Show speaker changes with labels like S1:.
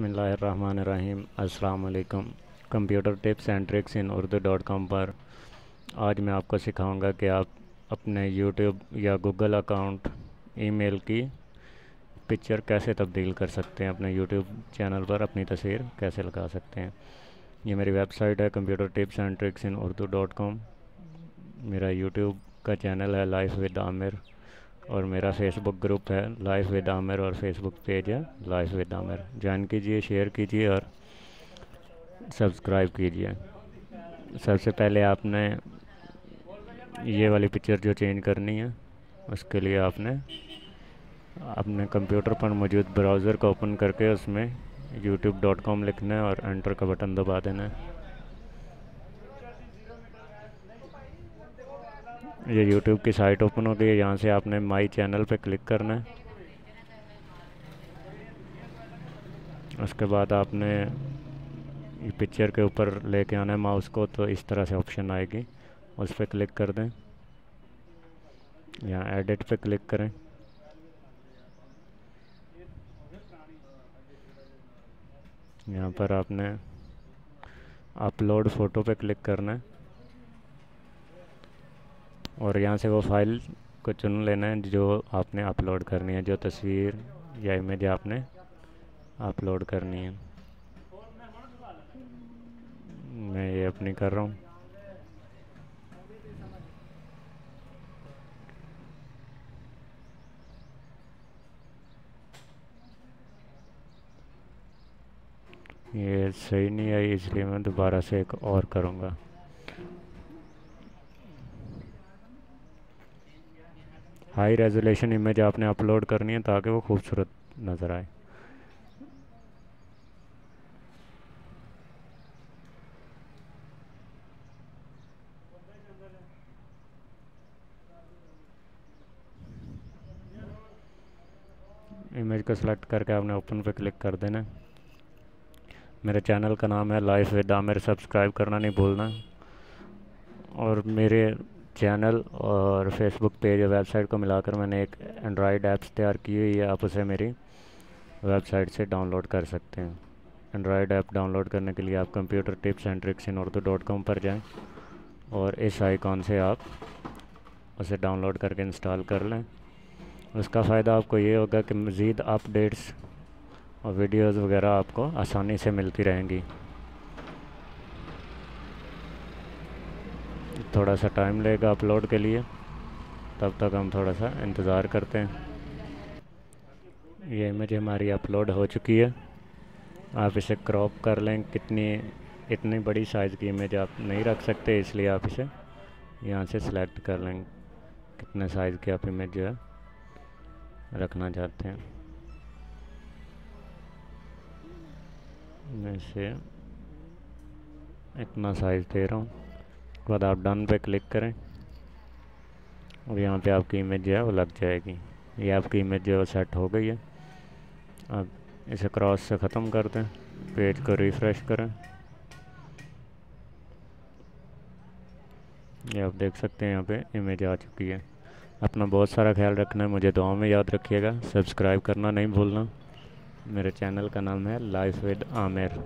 S1: बिस्मिल्लाहिर्रहमानिर्रहीम। अस्सलाम वालेकुम। Computer tips and tricks in urdu.com पर आज मैं आपको सिखाऊंगा कि आप अपने यूट्यूब या गूगल अकाउंट ईमेल की पिक्चर कैसे तब्दील कर सकते हैं। अपने यूट्यूब चैनल पर अपनी तस्वीर कैसे लगा सकते हैं। ये मेरी वेबसाइट है computer tips and tricks in urdu.com। मेरा यूट्यूब का चैनल है लाइफ विद आमिर और मेरा फेसबुक ग्रुप है लाइफ विद आमिर और फेसबुक पेज है लाइफ विद आमिर। ज्वाइन कीजिए, शेयर कीजिए और सब्सक्राइब कीजिए। सबसे पहले आपने ये वाली पिक्चर जो चेंज करनी है उसके लिए आपने अपने कंप्यूटर पर मौजूद ब्राउज़र को ओपन करके उसमें youtube.com लिखना है और एंटर का बटन दबा देना है। ये यूट्यूब की साइट ओपन हो गई है। यहाँ से आपने माई चैनल पे क्लिक करना है। उसके बाद आपने ये पिक्चर के ऊपर लेके आना है माउस को, तो इस तरह से ऑप्शन आएगी, उस पर क्लिक कर दें। यहाँ एडिट पे क्लिक करें। यहाँ पर आपने अपलोड फ़ोटो पे क्लिक करना है और यहाँ से वो फाइल को चुन लेना है जो आपने अपलोड करनी है, जो तस्वीर या इमेज आपने अपलोड करनी है। मैं ये अपनी कर रहा हूँ। ये सही नहीं आई, इसलिए मैं दोबारा से एक और करूँगा। हाई रेजोल्यूशन इमेज आपने अपलोड करनी है ताकि वो खूबसूरत नज़र आए। इमेज को सिलेक्ट करके आपने ओपन पे क्लिक कर देना। मेरे चैनल का नाम है लाइफ विद आमिर, सब्सक्राइब करना नहीं भूलना। और मेरे चैनल और फेसबुक पेज और वेबसाइट को मिलाकर मैंने एक एंड्रॉयड ऐप्स तैयार की हुई है, आप उसे मेरी वेबसाइट से डाउनलोड कर सकते हैं। एंड्रॉयड ऐप डाउनलोड करने के लिए आप computer tips and tricks in urdu.com पर जाएं और इस आइकॉन से आप उसे डाउनलोड करके इंस्टॉल कर लें। उसका फ़ायदा आपको ये होगा कि मज़ीद अपडेट्स और वीडियोज़ वगैरह आपको आसानी से मिलती रहेंगी। थोड़ा सा टाइम लेगा अपलोड के लिए, तब तक हम थोड़ा सा इंतज़ार करते हैं। ये इमेज हमारी अपलोड हो चुकी है। आप इसे क्रॉप कर लें। इतनी बड़ी साइज़ की इमेज आप नहीं रख सकते, इसलिए आप इसे यहाँ से सिलेक्ट कर लें कितने साइज़ की आप इमेज जो है रखना चाहते हैं। मैं इसे इतना साइज़ दे रहा हूँ। उसके बाद आप डन पे क्लिक करें और यहाँ पे आपकी इमेज जो है वो लग जाएगी। ये आपकी इमेज जो है सेट हो गई है। अब इसे क्रॉस से ख़त्म कर दें, पेज को रिफ़्रेश करें। ये आप देख सकते हैं यहाँ पे इमेज आ चुकी है। अपना बहुत सारा ख्याल रखना है, मुझे दुआ में याद रखिएगा। सब्सक्राइब करना नहीं भूलना। मेरे चैनल का नाम है लाइफ विद आमिर।